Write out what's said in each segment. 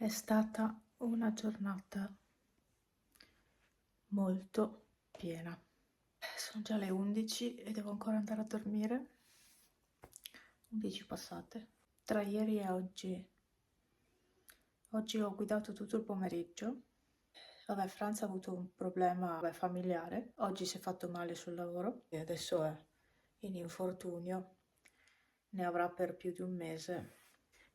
È stata una giornata molto piena. Sono già le 11 e devo ancora andare a dormire. 11 passate. Tra ieri e oggi. Oggi ho guidato tutto il pomeriggio. Vabbè, Franz ha avuto un problema familiare. Oggi si è fatto male sul lavoro e adesso è in infortunio. Ne avrà per più di un mese.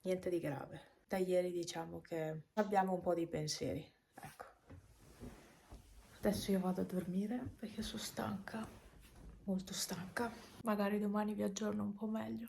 Niente di grave. Da ieri diciamo che abbiamo un po' di pensieri. Ecco. Adesso io vado a dormire perché sono stanca, molto stanca. Magari domani vi aggiorno un po' meglio.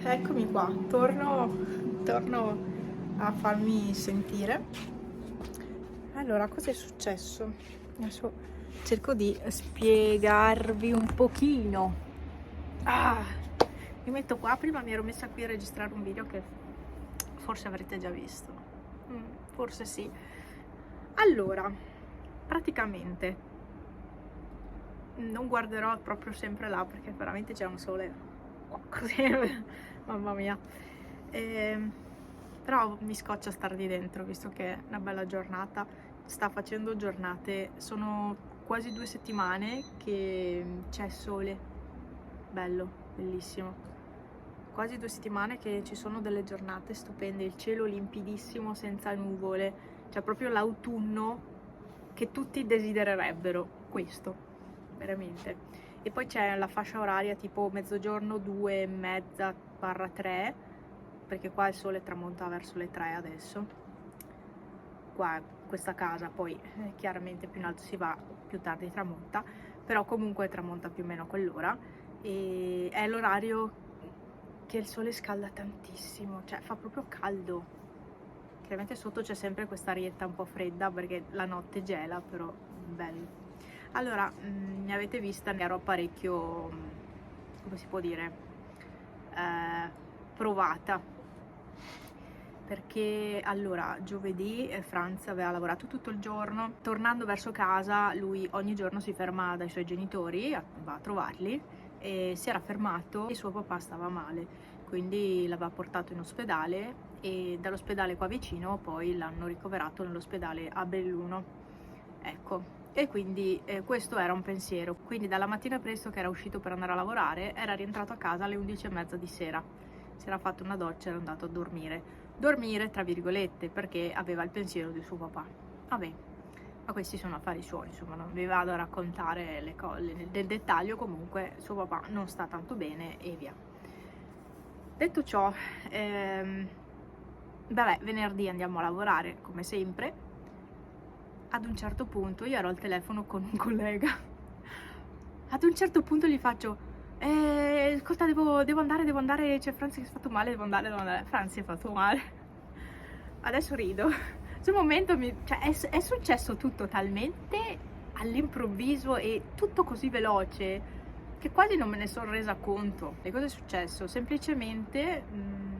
Eccomi qua, torno a farmi sentire. Allora, cosa è successo? Adesso cerco di spiegarvi un pochino. Mi metto qua, prima mi ero messa qui a registrare un video che forse avrete già visto. Forse sì. Allora, praticamente non guarderò proprio sempre là perché veramente c'è un sole così, mamma mia. Però mi scoccia stare di dentro visto che è una bella giornata, sta facendo giornate, sono quasi 2 settimane che c'è sole, bello, bellissimo. Quasi 2 settimane che ci sono delle giornate stupende, il cielo limpidissimo senza nuvole, cioè proprio l'autunno che tutti desidererebbero, questo, veramente. E poi c'è la fascia oraria tipo mezzogiorno 2:30-3, perché qua il sole tramonta verso le 3 adesso. Qua questa casa poi chiaramente più in alto si va, più tardi tramonta, però comunque tramonta più o meno a quell'ora e è l'orario che il sole scalda tantissimo, cioè fa proprio caldo. Chiaramente sotto c'è sempre questa arietta un po' fredda perché la notte gela, però bello. Allora, mi avete vista, ne ero parecchio, come si può dire, provata. Perché allora, giovedì Franz aveva lavorato tutto il giorno, tornando verso casa lui ogni giorno si ferma dai suoi genitori, va a trovarli, e si era fermato e suo papà stava male, quindi l'aveva portato in ospedale e dall'ospedale qua vicino poi l'hanno ricoverato nell'ospedale a Belluno, ecco. E quindi questo era un pensiero, quindi dalla mattina presto che era uscito per andare a lavorare era rientrato a casa alle 11:30 di sera, si era fatto una doccia e era andato a dormire tra virgolette, perché aveva il pensiero di suo papà. Vabbè, ma questi sono affari suoi, insomma, non vi vado a raccontare le cose nel dettaglio, comunque suo papà non sta tanto bene e via. Detto ciò, vabbè, venerdì andiamo a lavorare come sempre. Ad un certo punto io ero al telefono con un collega, ad un certo punto gli faccio ascolta, devo andare, c'è Franz che si è fatto male, devo andare. Franz si è fatto male. Adesso rido. Sul momento cioè, è successo tutto talmente all'improvviso e tutto così veloce che quasi non me ne sono resa conto. E cosa è successo? Semplicemente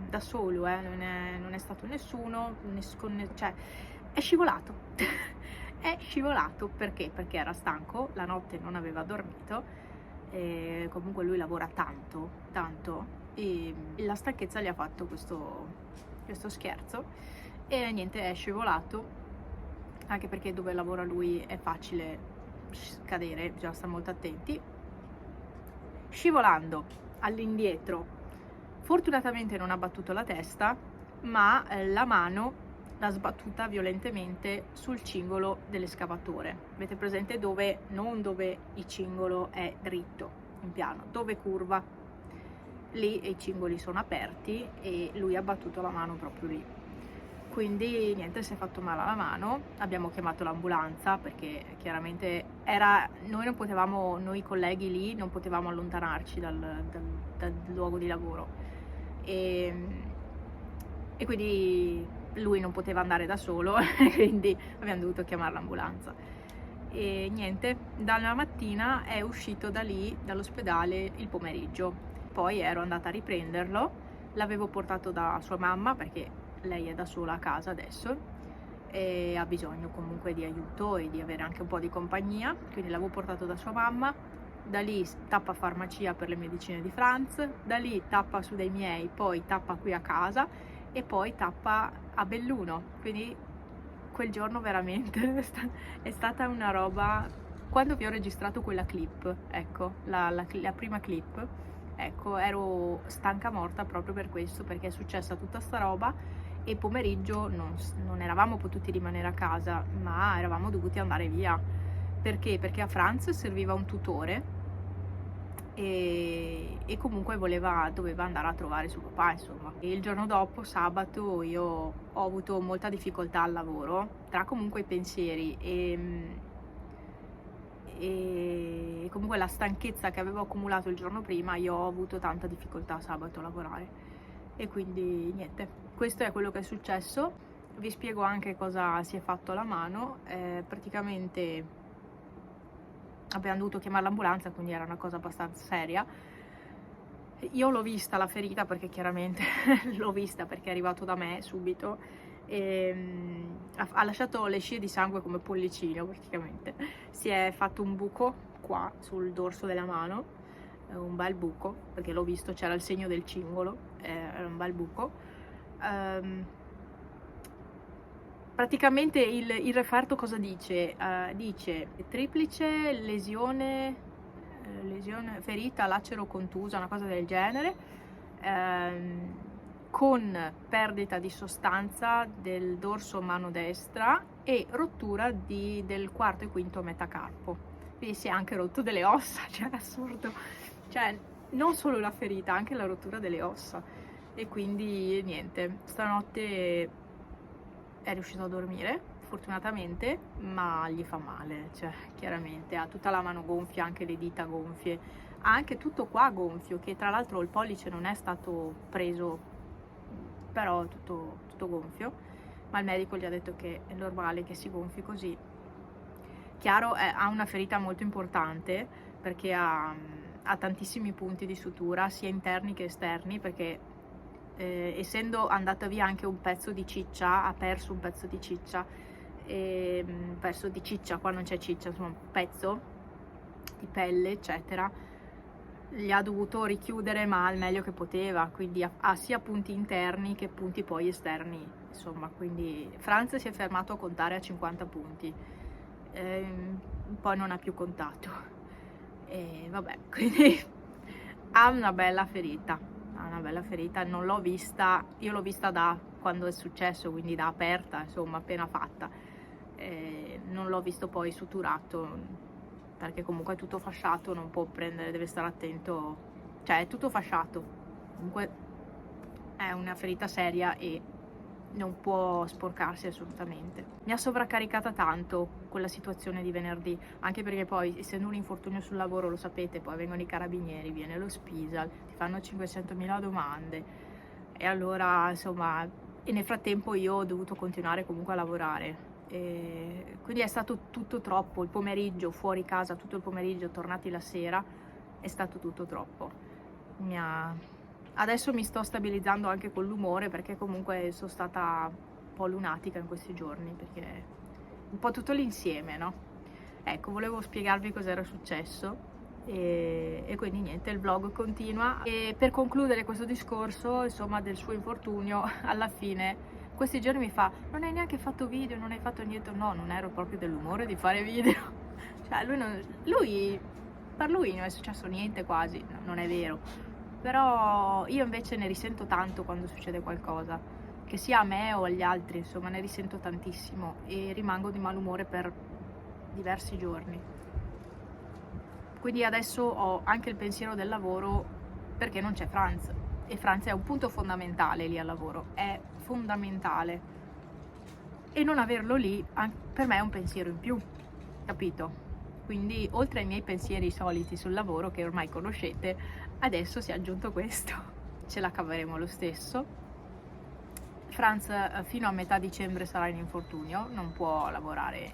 da solo, non è stato nessuno, cioè è scivolato. È scivolato perché? Perché era stanco, la notte non aveva dormito. E comunque lui lavora tanto e la stanchezza gli ha fatto questo scherzo e niente, è scivolato, anche perché dove lavora lui è facile cadere, bisogna stare molto attenti. Scivolando all'indietro, fortunatamente non ha battuto la testa, ma la mano l'ha sbattuta violentemente sul cingolo dell'escavatore. Avete presente non dove il cingolo è dritto in piano, dove curva, lì i cingoli sono aperti e lui ha battuto la mano proprio lì. Quindi niente, si è fatto male alla mano, abbiamo chiamato l'ambulanza perché chiaramente noi colleghi lì non potevamo allontanarci dal luogo di lavoro e quindi lui non poteva andare da solo, quindi abbiamo dovuto chiamare l'ambulanza. E niente, dalla mattina è uscito da lì, dall'ospedale, il pomeriggio. Poi ero andata a riprenderlo, l'avevo portato da sua mamma perché lei è da sola a casa adesso, e ha bisogno comunque di aiuto e di avere anche un po' di compagnia, quindi l'avevo portato da sua mamma. Da lì tappa farmacia per le medicine di Franz, da lì tappa su dei miei, poi tappa qui a casa e poi tappa a Belluno. Quindi quel giorno veramente è stata una roba. Quando vi ho registrato quella clip, ecco, la prima clip, ecco, ero stanca morta proprio per questo, perché è successa tutta sta roba e pomeriggio non eravamo potuti rimanere a casa, ma eravamo dovuti andare via. Perché? Perché a Franz serviva un tutore e comunque doveva andare a trovare suo papà, insomma. E il giorno dopo, sabato, io ho avuto molta difficoltà al lavoro, tra comunque i pensieri e comunque la stanchezza che avevo accumulato il giorno prima. Io ho avuto tanta difficoltà sabato a lavorare e quindi niente, questo è quello che è successo. Vi spiego anche cosa si è fatto alla mano. Praticamente abbiamo dovuto chiamare l'ambulanza, quindi era una cosa abbastanza seria. Io l'ho vista la ferita, perché chiaramente l'ho vista perché è arrivato da me subito e ha lasciato le scie di sangue come pollicino praticamente. Si è fatto un buco qua sul dorso della mano, un bel buco, perché l'ho visto, c'era il segno del cingolo, era un bel buco. Praticamente il referto cosa dice? Dice triplice lesione, ferita, lacero contusa, una cosa del genere, con perdita di sostanza del dorso mano destra e rottura del quarto e quinto metacarpo. Quindi si è anche rotto delle ossa, cioè è assurdo. Cioè, non solo la ferita, anche la rottura delle ossa. E quindi niente, stanotte è riuscito a dormire fortunatamente, ma gli fa male, cioè chiaramente ha tutta la mano gonfia, anche le dita gonfie, ha anche tutto qua gonfio, che tra l'altro il pollice non è stato preso, però tutto gonfio, ma il medico gli ha detto che è normale che si gonfi così. Chiaro, ha una ferita molto importante perché ha tantissimi punti di sutura, sia interni che esterni, perché essendo andata via anche un pezzo di ciccia, ha perso un pezzo di ciccia, qua non c'è ciccia, insomma un pezzo di pelle eccetera, li ha dovuto richiudere ma al meglio che poteva, quindi ha sia punti interni che punti poi esterni, insomma. Quindi Franz si è fermato a contare a 50 punti, poi non ha più contato e vabbè, quindi ha una bella ferita. Non l'ho vista, io l'ho vista da quando è successo, quindi da aperta, insomma, appena fatta. Non l'ho visto poi suturato, perché comunque è tutto fasciato, non può prendere, deve stare attento, cioè è tutto fasciato, comunque è una ferita seria e non può sporcarsi assolutamente. Mi ha sovraccaricata tanto quella situazione di venerdì, anche perché poi, essendo un infortunio sul lavoro, lo sapete, poi vengono i carabinieri, viene lo Spisal, ti fanno 500.000 domande e allora insomma, e nel frattempo io ho dovuto continuare comunque a lavorare e quindi è stato tutto troppo. Il pomeriggio fuori casa, tutto il pomeriggio, tornati la sera, è stato tutto troppo. Adesso mi sto stabilizzando anche con l'umore, perché comunque sono stata un po' lunatica in questi giorni, perché un po' tutto l'insieme, no? Ecco, volevo spiegarvi cos'era successo e quindi niente, il vlog continua. E per concludere questo discorso, insomma, del suo infortunio, alla fine questi giorni mi fa: non hai neanche fatto video, non hai fatto niente. No, non ero proprio dell'umore di fare video. Cioè per lui non è successo niente quasi, no, non è vero. Però io invece ne risento tanto quando succede qualcosa, che sia a me o agli altri, insomma, ne risento tantissimo e rimango di malumore per diversi giorni. Quindi adesso ho anche il pensiero del lavoro, perché non c'è Franz, e Franz è un punto fondamentale lì al lavoro, è fondamentale, e non averlo lì per me è un pensiero in più, capito? Quindi oltre ai miei pensieri soliti sul lavoro, che ormai conoscete, adesso si è aggiunto questo. Ce la caveremo lo stesso. Franz fino a metà dicembre sarà in infortunio, non può lavorare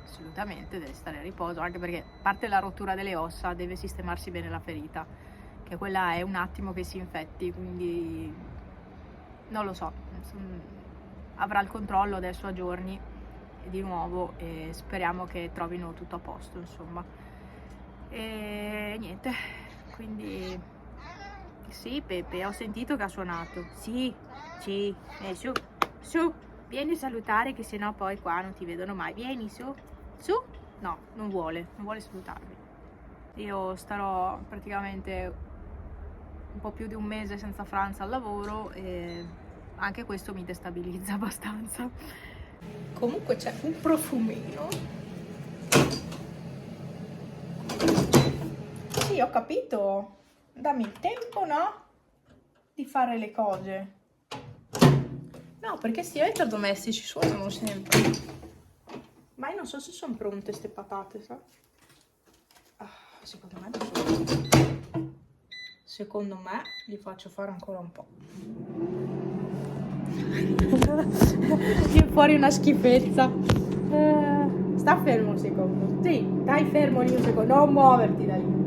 assolutamente, deve stare a riposo, anche perché, a parte la rottura delle ossa, deve sistemarsi bene la ferita, che quella è un attimo che si infetti, quindi non lo so, avrà il controllo adesso a giorni di nuovo e speriamo che trovino tutto a posto, insomma. E niente, quindi sì, Pepe, ho sentito che ha suonato. Sì, su, su, vieni a salutare che sennò poi qua non ti vedono mai. Vieni, su, su. No, non vuole salutarmi. Io starò praticamente un po' più di un mese senza Franz al lavoro e anche questo mi destabilizza abbastanza. Comunque c'è un profumino. Sì, ho capito. Dammi il tempo, no? Di fare le cose. No, perché sti elettrodomestici suonano sempre. Ma io non so se sono pronte ste patate, sa? Ah, secondo me non sono. Secondo me li faccio fare ancora un po'. Viene fuori una schifezza. Sta fermo un secondo. Sì, stai fermo lì un secondo. Non muoverti da lì.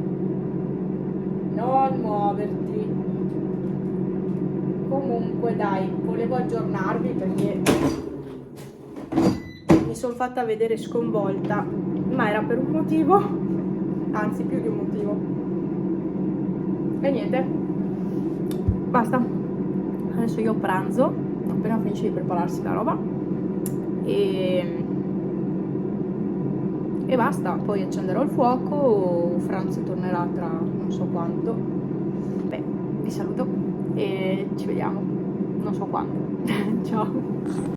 Non muoverti. Comunque dai, volevo aggiornarvi perché mi sono fatta vedere sconvolta, ma era per un motivo, anzi più di un motivo. E niente, basta. Adesso io pranzo, appena finisce di prepararsi la roba e basta, poi accenderò il fuoco, Franz tornerà tra non so quanto. Beh, vi saluto e ci vediamo non so quando. Ciao.